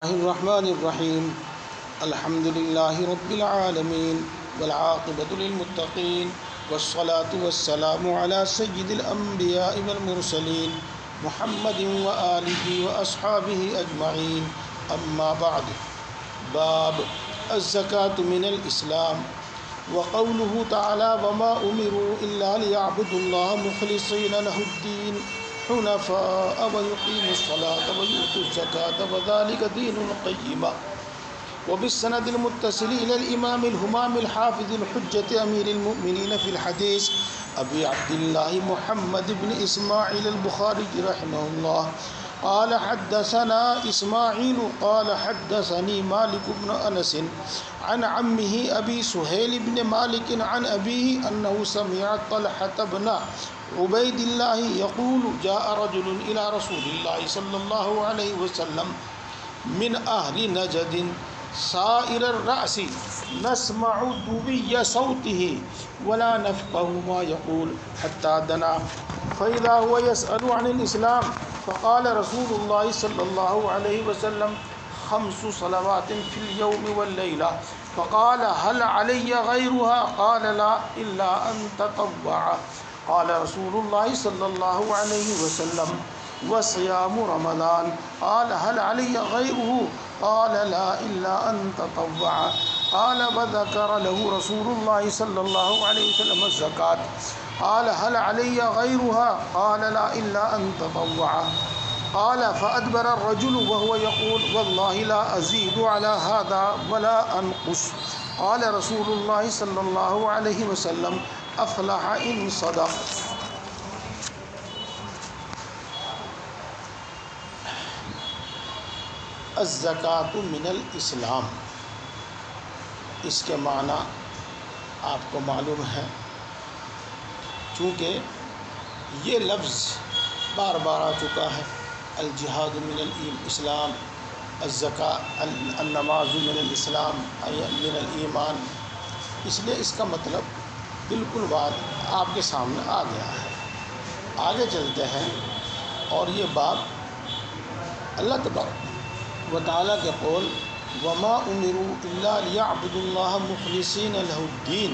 الرحمن الرحیم الحمد للہ رب العالمین والعاقبۃ للمتقین والصلاة والسلام علی سید الانبیاء والمرسلین محمد وآلہ واصحابہ اجمعین اما بعد باب الزکاة من الاسلام وقوله تعالی وما امروا الا ليعبدوا الله مخلصین له الدین حنفاء ويقيموا الصلاة ويؤتوا الزكاة وذلك دين القيمة. وبالسند المتصل إلى الإمام الهمام الحافظ الحجة أمير المؤمنين في الحديث أبي عبد الله محمد بن إسماعيل البخاري رحمه الله قال حدثنا إسماعيل قال حدثني مالك بن أنس عن عمه أبي سهيل بن مالك عن أبيه أنه سمع طلحة بن عبيد الله يقول جاء رجل إلى رسول الله صلى الله عليه وسلم من أهل نجد سائر الرأس نسمع دوي صوته ولا نفقه ما يقول حتى دنا فإذا هو يسأل عن الإسلام فقال رسول الله صلى الله عليه وسلم 5 صلوات في اليوم والليلة فقال هل علي غيرها قال لا إلا أن تطوع قال رسول الله صلى الله عليه وسلم وصيام رمضان قال هل علي غيره قال لا إلا أن تطوع قال وذكر له رسول الله صلى الله عليه وسلم الزكاة قال هل علي غيرها قال لا إلا أن تطوع قال فأدبر الرجل وهو يقول والله لا أزيد على هذا ولا أنقص قال رسول الله صلى الله عليه وسلم افلح ان صدق. الزکاة من الاسلام، اس کے معنی آپ کو معلوم ہے، چونکہ یہ لفظ بار بار آ چکا ہے. الجہاد من الاسلام، الزکاة النماز من الاسلام من الایمان، اس لیے اس کا مطلب بالکل بات آپ کے سامنے آ گیا ہے. آگے چلتے ہیں، اور یہ باب اللہ تبارک و تعالیٰ کے قول وما امروا الا ليعبدوا الله مخلصین له الدین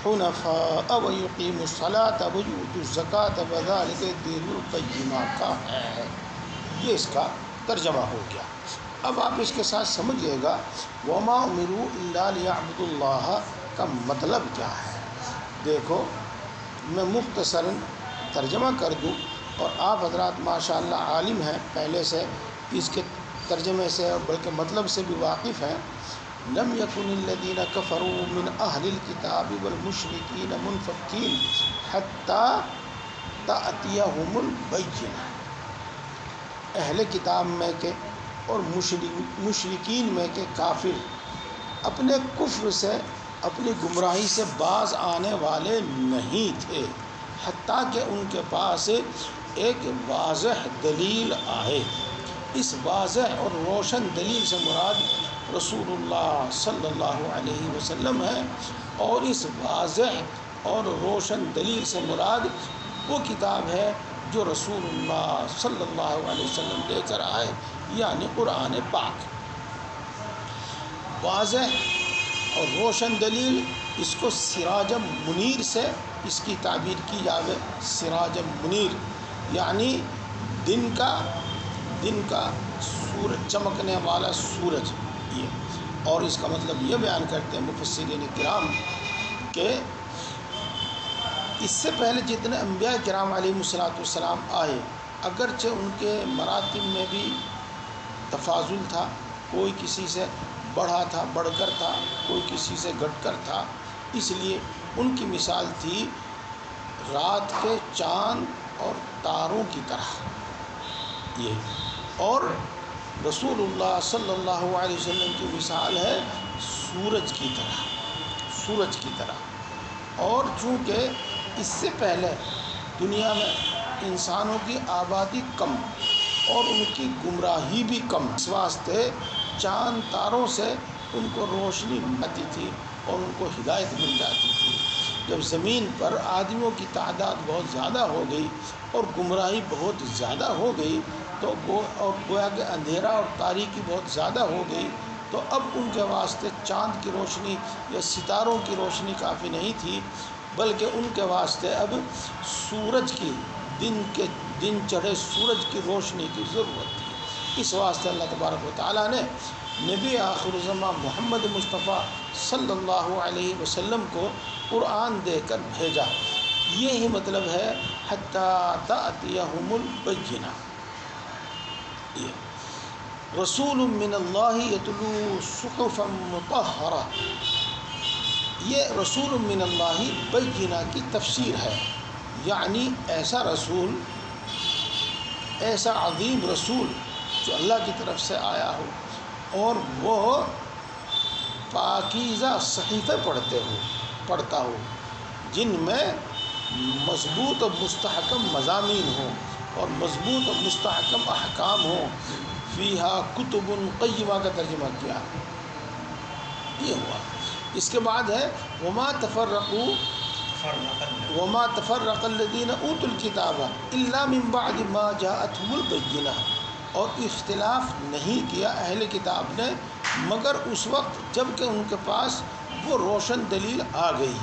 حنفاء ويقيموا الصلاة ويؤتوا الزكاة وذلك الدين القیمہ کا ہے. یہ اس کا ترجمہ ہو گیا. اب آپ اس کے ساتھ سمجھیے گا وما امروا الا ليعبدوا الله کا مطلب کیا ہے. دیکھو میں مختصراً ترجمہ کر دوں، اور آپ حضرات ماشاءاللہ عالم ہیں، پہلے سے اس کے ترجمے سے اور بلکہ مطلب سے بھی واقف ہیں. لم يكن الذين كفروا من اهل الكتاب والمشركين منفكين حتى تأتيهم البينة. اہل کتاب میں کے اور مشرکین میں کے کافر اپنے کفر سے، اپنی گمراہی سے باز آنے والے نہیں تھے حتیٰ کہ ان کے پاس ایک واضح دلیل آئے. اس واضح اور روشن دلیل سے مراد رسول اللہ صلی اللہ علیہ وسلم ہے، اور اس واضح اور روشن دلیل سے مراد وہ کتاب ہے جو رسول اللہ صلی اللہ علیہ وسلم لے کر آئے، یعنی قرآن پاک. واضح اور روشن دلیل، اس کو سراج منیر سے اس کی تعبیر کی جاوے. سراج منیر یعنی دن کا سورج، چمکنے والا سورج. یہ اور اس کا مطلب یہ بیان کرتے ہیں مفسرین کرام کہ اس سے پہلے جتنے انبیاء کرام علیہ السلام آئے، اگرچہ ان کے مراتب میں بھی تفاضل تھا، کوئی کسی سے بڑھا تھا، بڑھ کر تھا، کوئی کسی سے گھٹ کر تھا. اس لیے ان کی مثال تھی رات کے چاند اور تاروں کی طرح. یہ اور رسول اللہ صلی اللہ علیہ وسلم کی مثال ہے سورج کی طرح. اور چونکہ اس سے پہلے دنیا میں انسانوں کی آبادی کم اور ان کی گمراہی بھی کم، اس واسطے چاند تاروں سے ان کو روشنی ملتی تھی اور ان کو ہدایت مل جاتی تھی. جب زمین پر آدمیوں کی تعداد بہت زیادہ ہو گئی اور گمراہی بہت زیادہ ہو گئی تو گویا کہ اندھیرا اور تاریکی بہت زیادہ ہو گئی، تو اب ان کے واسطے چاند کی روشنی یا ستاروں کی روشنی کافی نہیں تھی، بلکہ ان کے واسطے اب سورج کی دن چڑھے سورج کی روشنی کی ضرورت تھی۔ اس واسطے اللہ تبارک و تعالیٰ نے نبی آخر الزماں محمد مصطفیٰ صلی اللہ علیہ وسلم کو قرآن دے کر بھیجا۔ یہی مطلب ہے حتیٰ تأتیہم البینہ، رسول من اللہ یتلو صحفا مطہرہ، یہ رسول من اللہ بینہ کی تفسیر ہے، یعنی ایسا رسول، ایسا عظیم رسول جو اللہ کی طرف سے آیا ہو اور وہ پاکیزہ صحیفے پڑھتا ہو جن میں مضبوط و مستحکم مضامین ہوں اور مضبوط و مستحکم احکام ہوں۔ فیہا کتب قیمہ کا ترجمہ کیا، یہ ہوا۔ اس کے بعد ہے وما تفرق الذین اوتوا الکتاب الا من بعد ما جاءتهم البینہ، اور اختلاف نہیں کیا اہل کتاب نے مگر اس وقت جب کہ ان کے پاس وہ روشن دلیل آ گئی۔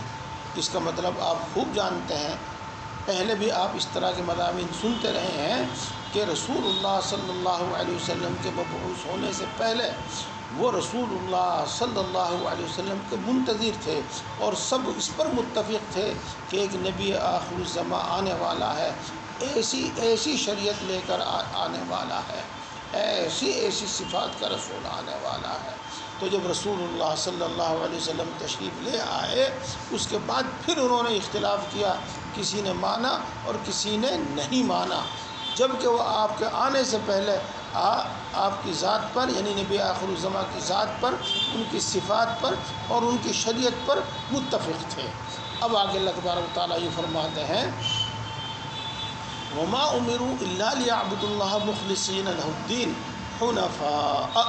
اس کا مطلب آپ خوب جانتے ہیں، پہلے بھی آپ اس طرح کے مضامین سنتے رہے ہیں کہ رسول اللہ صلی اللہ علیہ وسلم کے مبعوث ہونے سے پہلے وہ رسول اللہ صلی اللہ علیہ وسلم کے منتظر تھے، اور سب اس پر متفق تھے کہ ایک نبی آخر الزماں آنے والا ہے، ایسی شریعت لے کر آنے والا ہے، ایسی صفات کا رسول آنے والا ہے۔ تو جب رسول اللہ صلی اللہ علیہ وسلم تشریف لے آئے، اس کے بعد پھر انہوں نے اختلاف کیا، کسی نے مانا اور کسی نے نہیں مانا، جبکہ وہ آپ کے آنے سے پہلے آپ کی ذات پر، یعنی نبی آخر الزماں کی ذات پر، ان کی صفات پر اور ان کی شریعت پر متفق تھے۔ اب آگے اللہ تبارک و تعالیٰ یہ فرماتے ہیں وما امروا الا ليعبدوا الله مخلصین له الدین حنفاء،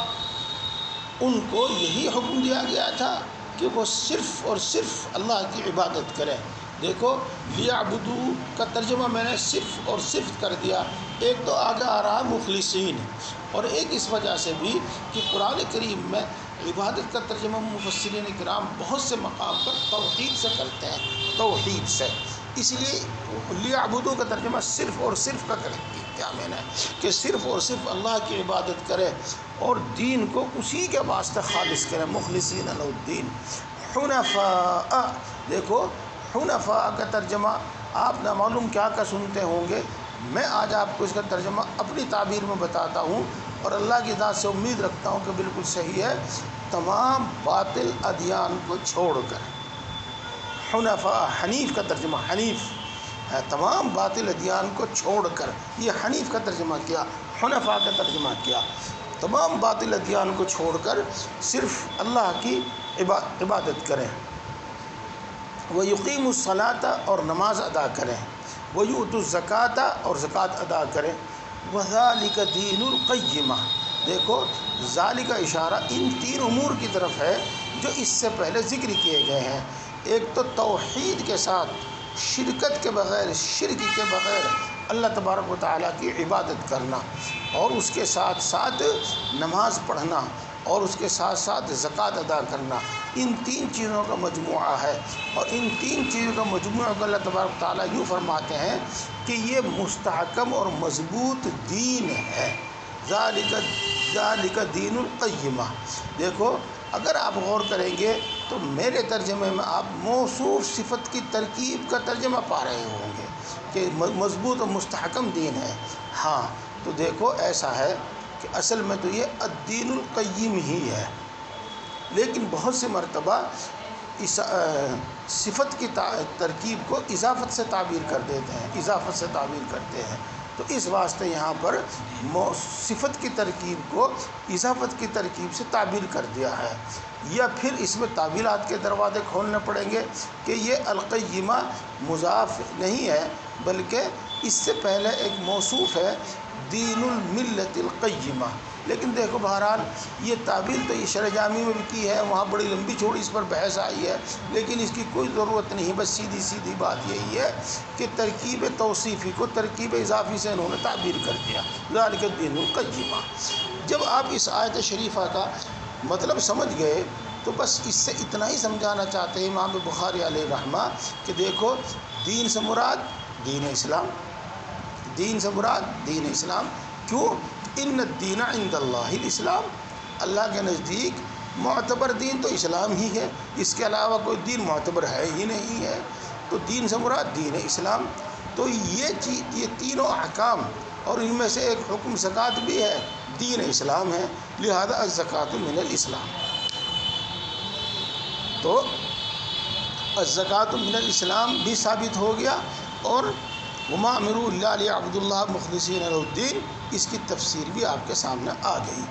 ان کو یہی حکم دیا گیا تھا کہ وہ صرف اور صرف اللہ کی عبادت کریں۔ دیکھو لیعبدوا کا ترجمہ میں نے صرف اور صرف کر دیا، ایک تو آگے آ رہا مخلصین، اور ایک اس وجہ سے بھی کہ قرآن کریم میں عبادت کا ترجمہ مفسرین کرام بہت سے مقام پر توحید سے کرتے ہیں، توحید سے، اس لیے لیعبدوا کا ترجمہ صرف اور صرف کا کر دیا میں نے کہ صرف اور صرف اللہ کی عبادت کرے اور دین کو اسی کے واسطے خالص کرے، مخلصین له الدین حنفاء۔ دیکھو حنفاء کا ترجمہ آپ نہ معلوم کیا سنتے ہوں گے، میں آج آپ کو اس کا ترجمہ اپنی تعبیر میں بتاتا ہوں، اور اللہ کی ذات سے امید رکھتا ہوں کہ بالکل صحیح ہے، تمام باطل ادیان کو چھوڑ کر۔ حنفاء، حنیف کا ترجمہ حنیف ہے، تمام باطل ادیان کو چھوڑ کر، یہ حنیف کا ترجمہ کیا، حنفاء کا ترجمہ کیا، تمام باطل ادیان کو چھوڑ کر صرف اللہ کی عبادت کریں۔ وَيُقِيمُ الصَّلَاةَ، اور نماز ادا کریں، وَيُؤْتُوا الزَّكَاةَ، اور زکوٰۃ ادا کریں، وَذَلِكَ دِينُ الْقَيِّمَةِ۔ دیکھو ذالک اشارہ ان تین امور کی طرف ہے جو اس سے پہلے ذکر کیے گئے ہیں، ایک تو توحید کے ساتھ، شرکت کے بغیر، شرک کے بغیر اللہ تبارک و تعالیٰ کی عبادت کرنا، اور اس کے ساتھ ساتھ نماز پڑھنا، اور اس کے ساتھ ساتھ زکوٰۃ ادا کرنا، ان تین چیزوں کا مجموعہ ہے، اور ان تین چیزوں کا مجموعہ کو اللہ تبارک و تعالیٰ یوں فرماتے ہیں کہ یہ مستحکم اور مضبوط دین ہے، ذالک دین القیمہ۔ دیکھو اگر آپ غور کریں گے تو میرے ترجمے میں آپ موصوف صفت کی ترکیب کا ترجمہ پا رہے ہوں گے کہ مضبوط و مستحکم دین ہے۔ ہاں تو دیکھو ایسا ہے کہ اصل میں تو یہ الدین القیم ہی ہے، لیکن بہت سے مرتبہ اس صفت کی ترکیب کو اضافت سے تعبیر کر دیتے ہیں، اضافت سے تعبیر کرتے ہیں، تو اس واسطے یہاں پر صفت کی ترکیب کو اضافت کی ترکیب سے تعبیر کر دیا ہے، یا پھر اس میں تعبیرات کے دروازے کھولنے پڑیں گے کہ یہ القیمہ مضاف نہیں ہے بلکہ اس سے پہلے ایک موصوف ہے دین الملت القیمہ، لیکن دیکھو بہرحال یہ تعبیر تو یہ شرح جامی میں بھی کی ہے، وہاں بڑی لمبی چوڑی اس پر بحث آئی ہے، لیکن اس کی کوئی ضرورت نہیں، بس سیدھی سیدھی بات یہی ہے کہ ترکیب توصیفی کو ترکیب اضافی سے انہوں نے تعبیر کر دیا، ذالک الدین القیمہ۔ جب آپ اس آیت شریفہ کا مطلب سمجھ گئے تو بس اس سے اتنا ہی سمجھانا چاہتے ہیں امام بخاری علیہ الرحمہ کہ دیکھو دین سے مراد دین اسلام، دین سے مراد دین اسلام، کیوں؟ ان الدین عند اللہ الاسلام، اللہ کے نزدیک معتبر دین تو اسلام ہی ہے، اس کے علاوہ کوئی دین معتبر ہے ہی نہیں ہے، تو دین سے مراد دین اسلام۔ تو یہ تینوں احکام اور ان میں سے ایک حکم زکوٰۃ بھی ہے، دین اسلام ہے، لہذا الزکوٰۃ من الاسلام۔ تو الزکوٰۃ من الاسلام بھی ثابت ہو گیا، اور وما امروا الا لیعبدوا اللہ مخلصین لہ الدین، اس کی تفسیر بھی آپ کے سامنے آ گئی۔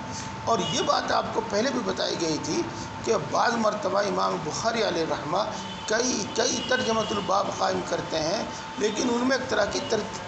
اور یہ بات آپ کو پہلے بھی بتائی گئی تھی کہ بعض مرتبہ امام بخاری علیہ الرحمہ کئی ترجمۃ الباب قائم کرتے ہیں، لیکن ان میں ایک طرح کی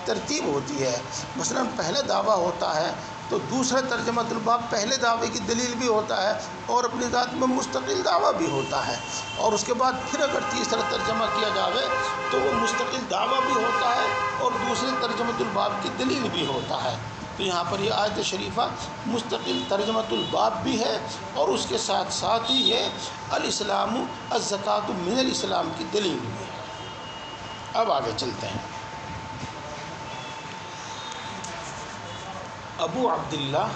ترتیب ہوتی ہے، مثلا پہلا دعویٰ ہوتا ہے تو دوسرا ترجمۃ الباب پہلے دعوے کی دلیل بھی ہوتا ہے اور اپنی ذات میں مستقل دعویٰ بھی ہوتا ہے، اور اس کے بعد پھر اگر تیسرا ترجمہ کیا جاوے تو وہ مستقل دعویٰ بھی ہوتا ہے اور دوسرے ترجمۃ الباب کی دلیل بھی ہوتا ہے۔ تو یہاں پر یہ آیت شریفہ مستقل ترجمۃ الباب بھی ہے، اور اس کے ساتھ ساتھ ہی یہ الاسلام الزکوٰۃ من الاسلام کی دلیل بھی ہے۔ اب آگے چلتے ہیں۔ ابو عبداللہ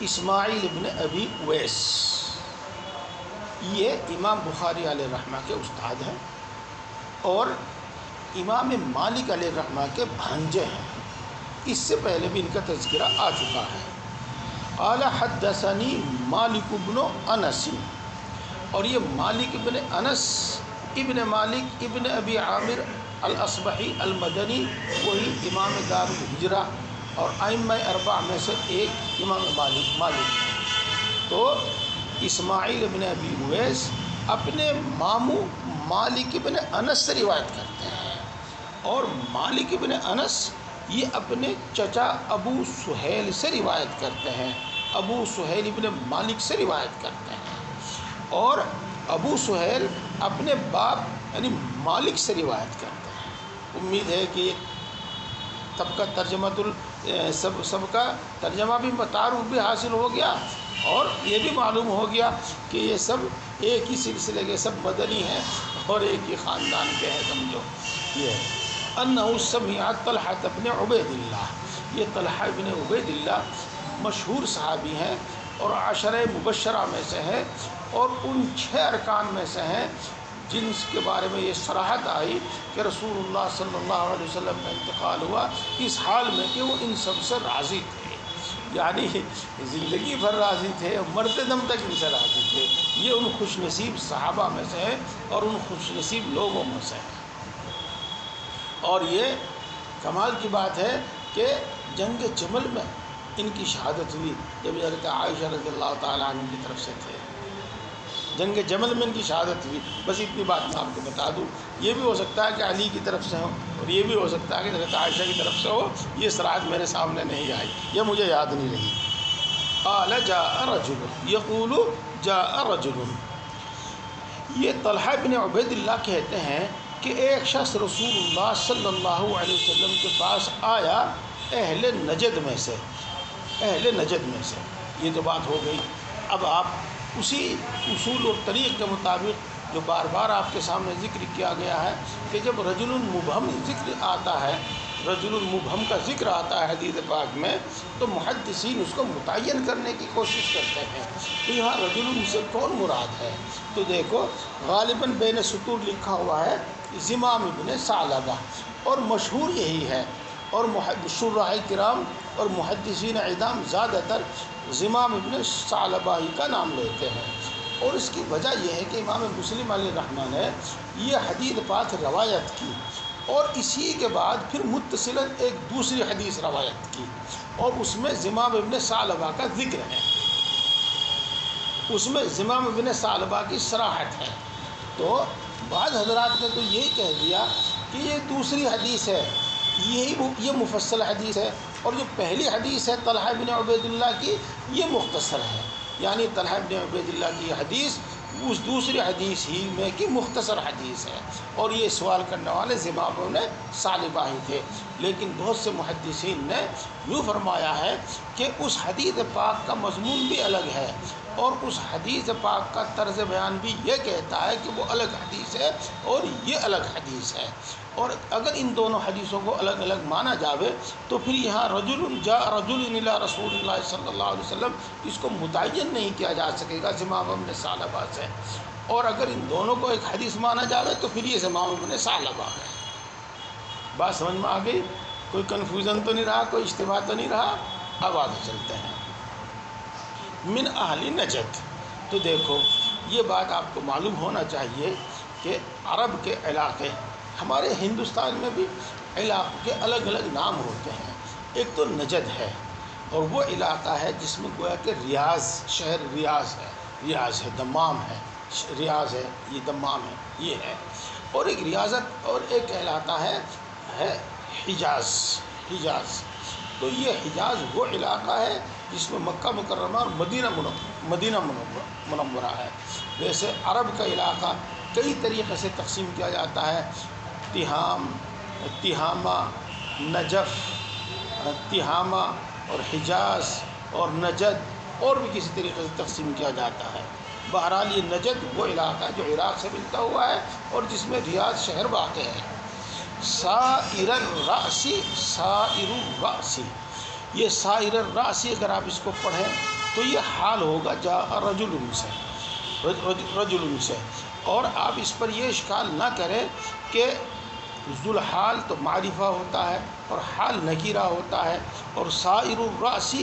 اسماعیل ابن ابی اویس، یہ امام بخاری علیہ الرحمہ کے استاد ہیں اور امام مالک علیہ الرحمہ کے بھانجے ہیں، اس سے پہلے بھی ان کا تذکرہ آ چکا ہے۔ قال حدثنی مالک بن انس، اور یہ مالک ابن انس ابن مالک ابن ابی عامر الاصبحی المدنی، وہی امام دار الہجرہ اور ائمہ اربعہ میں سے ایک امام مالک ہیں۔ تو اسماعیل ابن ابی اویس اپنے ماموں مالک ابن انس سے روایت کرتے ہیں، اور مالک ابن انس یہ اپنے چچا ابو سہیل سے روایت کرتے ہیں، ابو سہیل ابن مالک سے روایت کرتے ہیں، اور ابو سہیل اپنے باپ یعنی مالک سے روایت کرتے ہیں۔ امید ہے کہ سب کا سب کا ترجمہ بھی تعارف بھی حاصل ہو گیا، اور یہ بھی معلوم ہو گیا کہ یہ سب ایک ہی سلسلے کے سب مدنی ہیں اور ایک ہی خاندان کے ہیں، سمجھو۔ یہ انہ سمع طلحہ بن عبید اللہ، یہ طلحہ بن عبید اللہ مشہور صحابی ہیں اور عشرہ مبشرہ میں سے ہیں، اور ان 6 ارکان میں سے ہیں جن کے بارے میں یہ صراحت آئی کہ رسول اللہ صلی اللہ علیہ وسلم کا انتقال ہوا اس حال میں کہ وہ ان سب سے راضی تھے، یعنی زندگی بھر راضی تھے، مرتے دم تک ان سے راضی تھے۔ یہ ان خوش نصیب صحابہ میں سے ہیں اور ان خوش نصیب لوگوں میں سے ہیں۔ اور یہ کمال کی بات ہے کہ جنگ جمل میں ان کی شہادت ہوئی، جب حضرت عائشہ رضی اللہ تعالیٰ عنہ کی طرف سے تھے، جنگ جمل میں ان کی شہادت ہوئی۔ بس اتنی بات میں آپ کو بتا دوں، یہ بھی ہو سکتا ہے کہ علی کی طرف سے ہو، اور یہ بھی ہو سکتا ہے کہ حضرت عائشہ کی طرف سے ہو، یہ صراحت میرے سامنے نہیں آئی، یہ مجھے یاد نہیں رہی۔ قال جاء رجل یقول جاء رجل، یہ طلحہ بن عبید اللہ کہتے ہیں کہ ایک شخص رسول اللہ صلی اللہ علیہ وسلم کے پاس آیا اہل نجد میں سے، اہل نجد میں سے۔ یہ تو بات ہو گئی، اب آپ اسی اصول اور طریق کے مطابق جو بار بار آپ کے سامنے ذکر کیا گیا ہے کہ جب رجل مبہم ذکر آتا ہے، رجل مبہم کا ذکر آتا ہے حدیث پاک میں، تو محدثین اس کو متعین کرنے کی کوشش کرتے ہیں، تو یہاں رجل سے کون مراد ہے؟ تو دیکھو غالباً بین سطور لکھا ہوا ہے زمام ابن ثعلبہ، اور مشہور یہی ہے، اور شراح کرام اور محدثین اعدام زیادہ تر زمام ابن ثعلبہ ہی کا نام لیتے ہیں، اور اس کی وجہ یہ ہے کہ امام مسلم علیہ الرحمہ نے یہ حدیث پاک روایت کی، اور اسی کے بعد پھر متصلاً ایک دوسری حدیث روایت کی، اور اس میں زمام ابن ثعلبہ کا ذکر ہے، اس میں زمام ابن ثعلبہ کی صراحت ہے۔ تو بعض حضرات نے تو یہی کہہ دیا کہ یہ دوسری حدیث ہے، یہ مفصل حدیث ہے، اور جو پہلی حدیث ہے طلحہ بن عبید اللہ کی، یہ مختصر ہے، یعنی طلحہ بن عبید اللہ کی حدیث اس دوسری حدیث ہی میں کی مختصر حدیث ہے، اور یہ سوال کرنے والے ضمام بن ثعلبہ ہی تھے۔ لیکن بہت سے محدثین نے یوں فرمایا ہے کہ اس حدیث پاک کا مضمون بھی الگ ہے، اور اس حدیث پاک کا طرز بیان بھی یہ کہتا ہے کہ وہ الگ حدیث ہے اور یہ الگ حدیث ہے۔ اور اگر ان دونوں حدیثوں کو الگ الگ مانا جاوے تو پھر یہاں رجل جاء رجل الی رسول اللہ صلی اللہ علیہ وسلم، اس کو متعین نہیں کیا جا سکے گا ضمام بن ثعلبہ سے، اور اگر ان دونوں کو ایک حدیث مانا جاوے تو پھر یہ ضمام بن ثعلبہ ہے۔ بات سمجھ میں آ گئی؟ کوئی کنفیوژن تو نہیں رہا، کوئی اشتباہ تو نہیں رہا؟ اب آگے چلتے ہیں۔ من اہل نجد، تو دیکھو یہ بات آپ کو معلوم ہونا چاہیے کہ عرب کے علاقے، ہمارے ہندوستان میں بھی علاقوں کے الگ الگ نام ہوتے ہیں۔ ایک تو نجد ہے، اور وہ علاقہ ہے جس میں گویا کہ ریاض، شہر ریاض ہے، دمام ہے، ریاض ہے، یہ دمام ہے، یہ ہے۔ اور ایک ریاضت اور ایک کہلاتا ہے حجاز۔ تو یہ حجاز وہ علاقہ ہے جس میں مکہ مکرمہ اور مدینہ منورہ ہے۔ ویسے عرب کا علاقہ کئی طریقے سے تقسیم کیا جاتا ہے، تہامہ، نجف، تہامہ اور حجاز اور نجد، اور بھی کسی طریقے سے تقسیم کیا جاتا ہے۔ بہرحال یہ نجد وہ علاقہ ہے جو عراق سے ملتا ہوا ہے اور جس میں ریاض شہر واقع ہے۔ سائر الرأس، یہ سائر الرأس اگر آپ اس کو پڑھیں تو یہ حال ہوگا جاء رجل سے، اور آپ اس پر یہ اشکال نہ کریں کہ ذوالحال تو معرفہ ہوتا ہے اور حال نکیرہ ہوتا ہے، اور سائر الرأس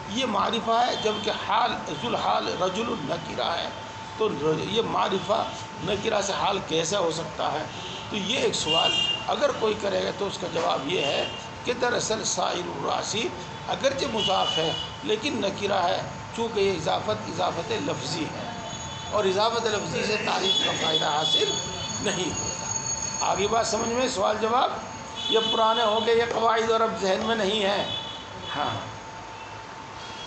یہ معرفہ ہے جبکہ حال ذوالحال رجل نکیرہ ہے، تو یہ معرفہ نکیرہ سے حال کیسے ہو سکتا ہے؟ تو یہ ایک سوال اگر کوئی کرے گا تو اس کا جواب یہ ہے کہ دراصل سائر الرأس اگرچہ مضاف ہے لیکن نکیرہ ہے، چونکہ یہ اضافت لفظی ہے، اور اضافت لفظی سے تعریف کا فائدہ حاصل نہیں ہوتا۔ آگے بات سمجھ میں؟ سوال جواب یہ پرانے ہو گئے، یہ قواعد اور اب ذہن میں نہیں ہیں۔ ہاں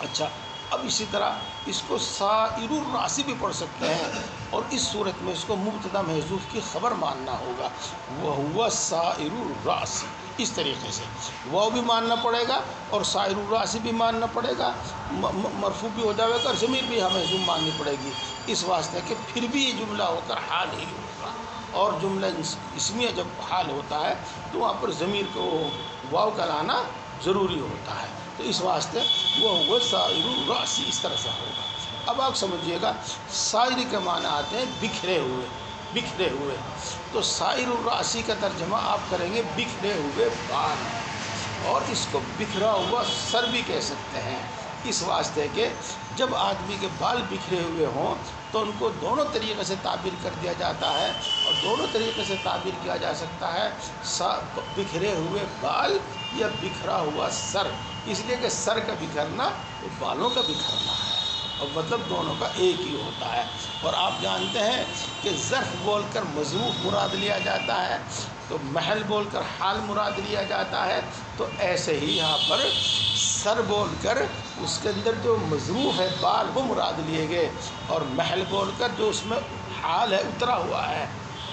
اچھا، اب اسی طرح اس کو سائر الرأس بھی پڑھ سکتے ہیں، اور اس صورت میں اس کو مبتدا محذوف کی خبر ماننا ہوگا، وَهُوَ سائر الرأس، اس طریقے سے وہ بھی ماننا پڑے گا اور سائر الرأس بھی ماننا پڑے گا، مرفوع بھی ہو جائے گا اور ضمیر بھی ہمیں محذوف ماننی پڑے گی، اس واسطے کہ پھر بھی یہ جملہ ہو کر حال ہی ہوگا، اور جملہ اسمیہ جب حال ہوتا ہے تو وہاں پر ضمیر کو واو کا لانا ضروری ہوتا ہے، تو اس واسطے وہ سائر الرأس اس طرح سے ہوگا۔ اب آپ سمجھیے گا سائر کے معنی آتے ہیں بکھرے ہوئے، تو سائر الرأس کا ترجمہ آپ کریں گے بکھرے ہوئے بال، اور اس کو بکھرا ہوا سر بھی کہہ سکتے ہیں، اس واسطے کہ جب آدمی کے بال بکھرے ہوئے ہوں تو ان کو دونوں طریقے سے تعبیر کر دیا جاتا ہے، اور دونوں طریقے سے تعبیر کیا جا سکتا ہے بکھرے ہوئے بال یا بکھرا ہوا سر، اس لیے کہ سر کا بکھرنا وہ بالوں کا بکھرنا ہے، اور مطلب دونوں کا ایک ہی ہوتا ہے۔ اور آپ جانتے ہیں کہ ظرف بول کر مظروف مراد لیا جاتا ہے، تو محل بول کر حال مراد لیا جاتا ہے، تو ایسے ہی یہاں پر سر بول کر اس کے اندر جو مظروف ہے بال وہ مراد لیے گئے، اور محل بول کر جو اس میں حال ہے اترا ہوا ہے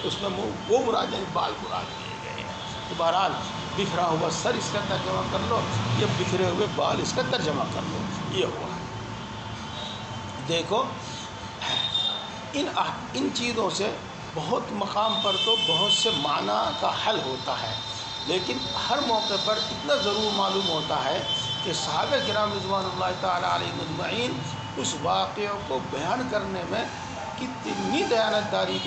اس میں وہ مراد یعنی بال مراد لیے گئے ہیں۔ تو بہرحال بکھرا ہوا سر اس کا ترجمہ کر لو، یا بکھرے ہوئے بال اس کا ترجمہ کر لو، یہ ہوا۔ دیکھو ان چیزوں سے بہت مقام پر تو بہت سے معنی کا حل ہوتا ہے، لیکن ہر موقع پر اتنا ضرور معلوم ہوتا ہے کہ صحابہ کرام رضوان اللہ تعالیٰ علیہ اجمعین اس واقعے کو بیان کرنے میں کتنی دیانتداری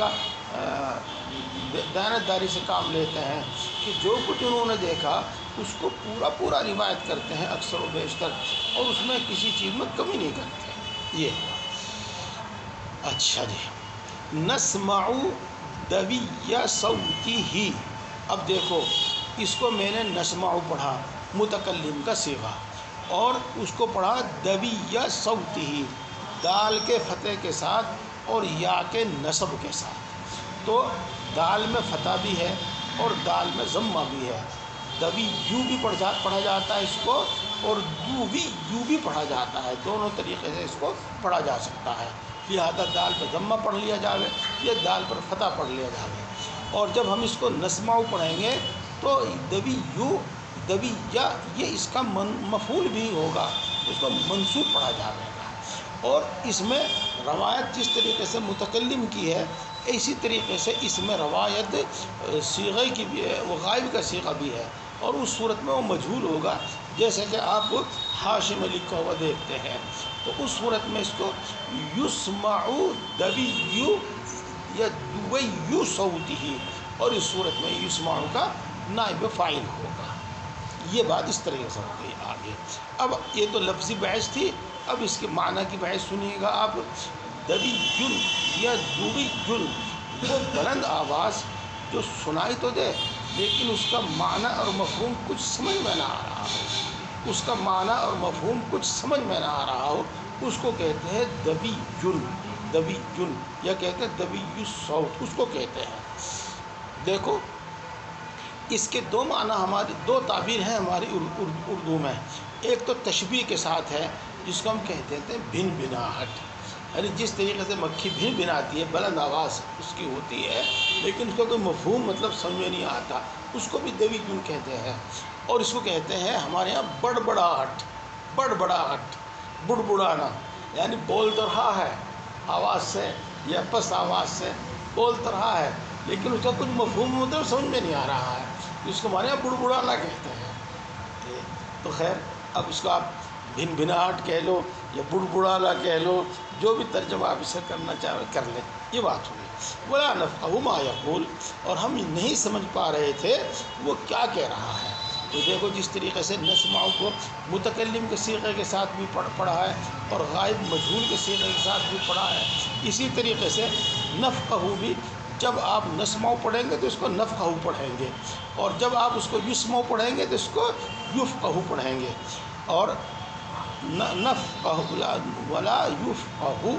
سے کام لیتے ہیں کہ جو کچھ انہوں نے دیکھا اس کو پورا روایت کرتے ہیں اکثر و بیشتر، اور اس میں کسی چیز میں کمی نہیں کرتے۔ یہ اچھا جی، نسمع دوی صوتہ، اب دیکھو اس کو میں نے نسمع پڑھا متکلم کا صیغہ، اور اس کو پڑھا دوی صوتہ دال کے فتح کے ساتھ اور یا کے نصب کے ساتھ، تو دال میں فتح بھی ہے اور دال میں ضمہ بھی ہے، دبی یو بھی پڑھا جاتا ہے اس کو، اور یو بھی پڑھا جاتا ہے، دونوں طریقے سے اس کو پڑھا جا سکتا ہے۔ لہٰذا دال پر ضمہ پڑھ لیا جاوے یا دال پر فتح پڑھ لیا جاوے۔ اور جب ہم اس کو نسمع پڑھیں گے تو دبی یو دبی یا یہ اس کا مفعول بھی ہوگا، اس کو منصوب پڑھا جاوے گا۔ اور اس میں روایت جس طریقے سے متکلم کی ہے اسی طریقے سے اس میں روایت صیغے کی بھی ہے، وہ غائب کا صیغہ بھی ہے، اور اس صورت میں وہ مجہول ہوگا، جیسے کہ آپ حاشی میں لکھا ہوا دیکھتے ہیں۔ تو اس صورت میں اس کو یسمع دبی یا دوی صوتہ، اور اس صورت میں یسمع کا نائب فاعل ہوگا۔ یہ بات اس طریقے سے ہو گئی آگے۔ اب یہ تو لفظی بحث تھی، اب اس کے معنی کی بحث سنیے گا آپ۔ دبی جن یا دوی جن، وہ بلند آواز جو سنائی تو دے لیکن اس کا معنی اور مفہوم کچھ سمجھ میں نہ آ رہا ہو، اس کا معنی اور مفہوم کچھ سمجھ میں نہ آ رہا ہو، اس کو کہتے ہیں دبی جن، یا کہتے ہیں دبی الصوت، اس کو کہتے ہیں۔ دیکھو اس کے دو معنی ہماری، دو تعبیر ہیں ہماری اردو میں۔ ایک تو تشبیہ کے ساتھ ہے جس کو ہم کہتے ہیں بھن بھناہٹ، یعنی جس طریقے سے مکھی بھن بھناتی ہے، بلند آواز اس کی ہوتی ہے لیکن اس کا کوئی مفہوم مطلب سمجھ میں نہیں آتا، اس کو بھی دبی جن کہتے ہیں۔ اور اس کو کہتے ہیں ہمارے یہاں بڑبڑاہٹ، بڑبڑانا، یعنی بول تو رہا ہے آواز سے یا پست آواز سے بول تو رہا ہے لیکن اس کا کچھ مفہوم مطلب سمجھ میں نہیں آ رہا ہے، اس کو ہمارے یہاں بڑبڑانا کہتے ہیں۔ تو خیر اب اس کو آپ بھن بھناہٹ کہہ لو یا بڑبڑانا کہہ لو، جو بھی ترجمہ آپ اسے کرنا چاہیں کر لیں، یہ بات ہوئی۔ ولا نفقہ ما یقول، اور ہم نہیں سمجھ پا رہے تھے وہ کیا کہہ رہا ہے۔ تو دیکھو جس طریقے سے نسمع کو متکلم کے صیغے کے ساتھ بھی پڑھا ہے اور غائب مجہول کے صیغے کے ساتھ بھی پڑھا ہے، اسی طریقے سے نفقہ بھی جب آپ نسمع پڑھیں گے تو اس کو نفقہ پڑھیں گے، اور جب آپ اس کو یسمع پڑھیں گے تو اس کو یفقہ پڑھیں گے۔ اور نفقہ ولا یفقہ،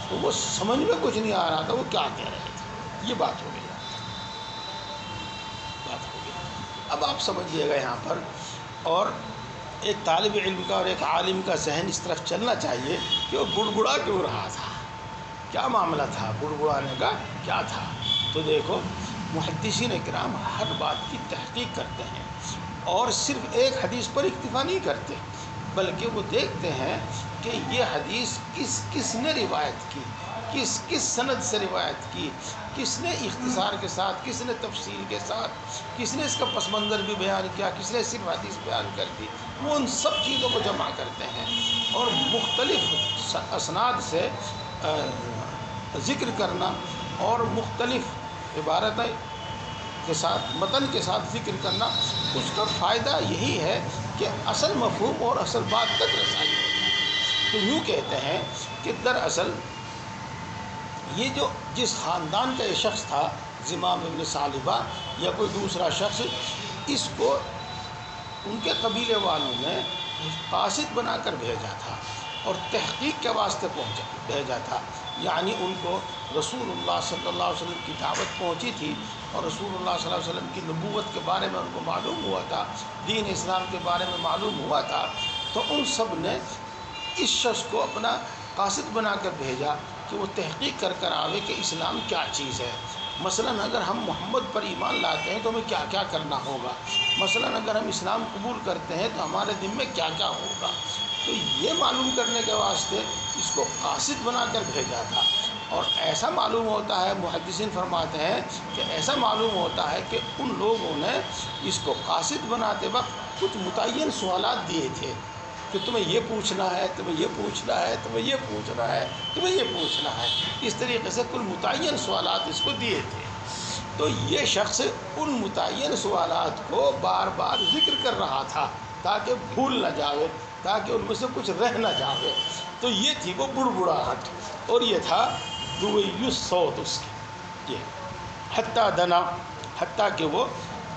تو وہ سمجھ میں کچھ نہیں آ رہا تھا وہ کیا کہہ رہے تھے، یہ بات ہو گئی۔ اب آپ سمجھیے گا یہاں پر، اور ایک طالب علم کا اور ایک عالم کا ذہن اس طرف چلنا چاہیے کہ وہ بڑبڑا کیوں رہا تھا، کیا معاملہ تھا، بڑبڑانے کا کیا تھا۔ تو دیکھو محدثین کرام ہر بات کی تحقیق کرتے ہیں اور صرف ایک حدیث پر اکتفا نہیں کرتے، بلکہ وہ دیکھتے ہیں کہ یہ حدیث کس نے روایت کی، کس سند سے روایت کی، کس نے اختصار کے ساتھ، کس نے تفصیل کے ساتھ، کس نے اس کا پس منظر بھی بیان کیا، کس نے صرف حدیث بیان کر دی۔ وہ ان سب چیزوں کو جمع کرتے ہیں اور مختلف اسناد سے ذکر کرنا اور مختلف عبارتیں کے ساتھ، متن کے ساتھ ذکر کرنا، اس کا فائدہ یہی ہے کہ اصل مفہوم اور اصل بات تک رسائی ہوتی ہے۔ تو یوں کہتے ہیں کہ دراصل یہ جو جس خاندان کا یہ شخص تھا، زمام ابن ثعلبہ یا کوئی دوسرا شخص، اس کو ان کے قبیلے والوں نے قاصد بنا کر بھیجا تھا اور تحقیق کے واسطے بھیجا تھا، یعنی ان کو رسول اللہ صلی اللہ علیہ وسلم کی دعوت پہنچی تھی اور رسول اللہ صلی اللہ علیہ وسلم کی نبوت کے بارے میں ان کو معلوم ہوا تھا، دین اسلام کے بارے میں معلوم ہوا تھا۔ تو ان سب نے اس شخص کو اپنا قاصد بنا کر بھیجا کہ وہ تحقیق کر آوے کہ اسلام کیا چیز ہے، مثلاً اگر ہم محمد پر ایمان لاتے ہیں تو ہمیں کیا کیا کرنا ہوگا، مثلاً اگر ہم اسلام قبول کرتے ہیں تو ہمارے دل میں کیا کیا ہوگا۔ تو یہ معلوم کرنے کے واسطے اس کو قاصد بنا کر بھیجا تھا، اور ایسا معلوم ہوتا ہے، محدثین فرماتے ہیں کہ ایسا معلوم ہوتا ہے کہ ان لوگوں نے اس کو قاصد بناتے وقت کچھ متعین سوالات دیے تھے کہ تمہیں یہ پوچھنا ہے، تمہیں یہ پوچھنا ہے، تمہیں یہ پوچھنا ہے، تمہیں یہ پوچھنا ہے، اس طریقے سے کل متعین سوالات اس کو دیے تھے۔ تو یہ شخص ان متعین سوالات کو بار بار ذکر کر رہا تھا تاکہ بھول نہ جاوے، تاکہ ان میں سے کچھ رہ نہ جاوے۔ تو یہ تھی وہ بڑبڑاہٹ، اور یہ تھا دوئی الصوت اس کی، یہ حتیٰ دنا، حتیٰ کہ وہ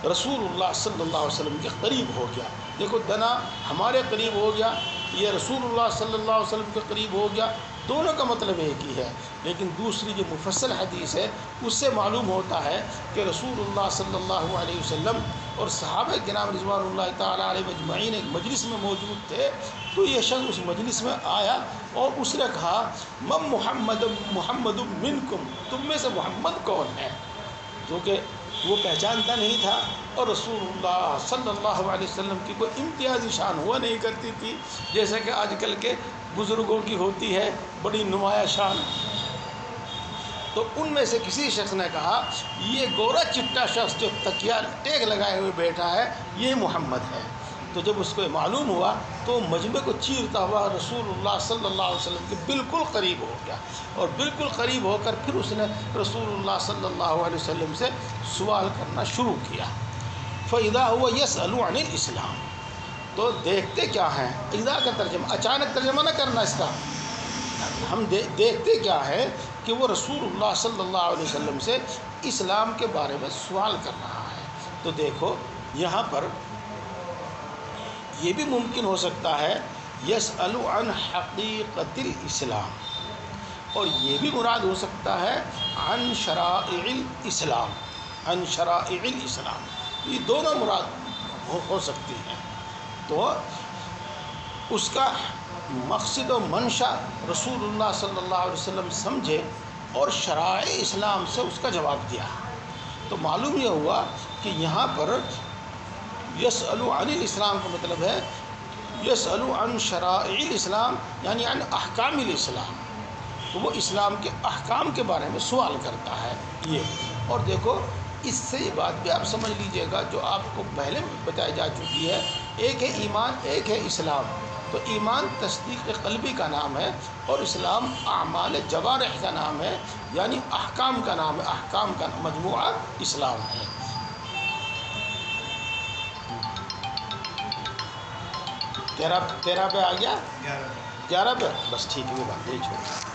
رسول اللہ صلی اللہ علیہ وسلم کے قریب ہو گیا۔ دیکھو دنا ہمارے قریب ہو گیا، یہ رسول اللہ صلی اللہ علیہ وسلم کے قریب ہو گیا، دونوں کا مطلب ایک ہی ہے، لیکن دوسری جو مفصل حدیث ہے اس سے معلوم ہوتا ہے کہ رسول اللہ صلی اللہ علیہ وسلم اور صحابہ کرام رضوان اللہ تعالیٰ علیہ مجمعین ایک مجلس میں موجود تھے، تو یہ شخص اس مجلس میں آیا اور اس نے کہا من محمد منکم، تم میں سے محمد کون ہے؟ کیونکہ وہ پہچانتا نہیں تھا، اور رسول اللہ صلی اللہ علیہ وسلم کی کوئی امتیازی شان ہوا نہیں کرتی تھی جیسے کہ آج کل کے بزرگوں کی ہوتی ہے بڑی نمایاں شان۔ تو ان میں سے کسی شخص نے کہا یہ گورا چٹا شخص جو تکیہ ٹیک لگائے ہوئے بیٹھا ہے یہ محمد ہے۔ تو جب اس کو معلوم ہوا تو مجمع کو چیرتا ہوا رسول اللہ صلی اللہ علیہ وسلم کے بالکل قریب ہو گیا، اور بالکل قریب ہو کر پھر اس نے رسول اللہ صلی اللہ علیہ وسلم سے سوال کرنا شروع کیا۔ فَإِذَا هُوَ يَسْأَلُ عَنِ الْإِسْلَامِ، تو دیکھتے کیا ہیں، اذا کا ترجمہ اچانک ترجمہ نہ کرنا اس کا، ہم دیکھتے کیا ہے کہ وہ رسول اللہ صلی اللہ علیہ وسلم سے اسلام کے بارے میں سوال کر رہا ہے۔ تو دیکھو یہاں پر یہ بھی ممکن ہو سکتا ہے یسأل عن حقیقت الاسلام، اور یہ بھی مراد ہو سکتا ہے عن شرائع الاسلام، عن شرائع الاسلام، یہ دونوں مراد ہو سکتی ہیں۔ تو اس کا مقصد و منشا رسول اللہ صلی اللہ علیہ وسلم سمجھے اور شرائع اسلام سے اس کا جواب دیا۔ تو معلوم یہ ہوا کہ یہاں پر یسأل عن الاسلام کا مطلب ہے یسأل عن شرائع الاسلام، یعنی عن احکام الاسلام، تو وہ اسلام کے احکام کے بارے میں سوال کرتا ہے یہ۔ اور دیکھو اس سے یہ بات بھی آپ سمجھ لیجئے گا جو آپ کو پہلے بتائی جا چکی ہے، ایک ہے ایمان، ایک ہے اسلام۔ تو ایمان تصدیق قلبی کا نام ہے، اور اسلام اعمال جوارح کا نام ہے، یعنی احکام کا نام ہے، احکام کا مجموعہ اسلام ہے۔ 13 پہ آ گیا، 11 پہ بس ٹھیک ہے، وہ بات نہیں چھوڑ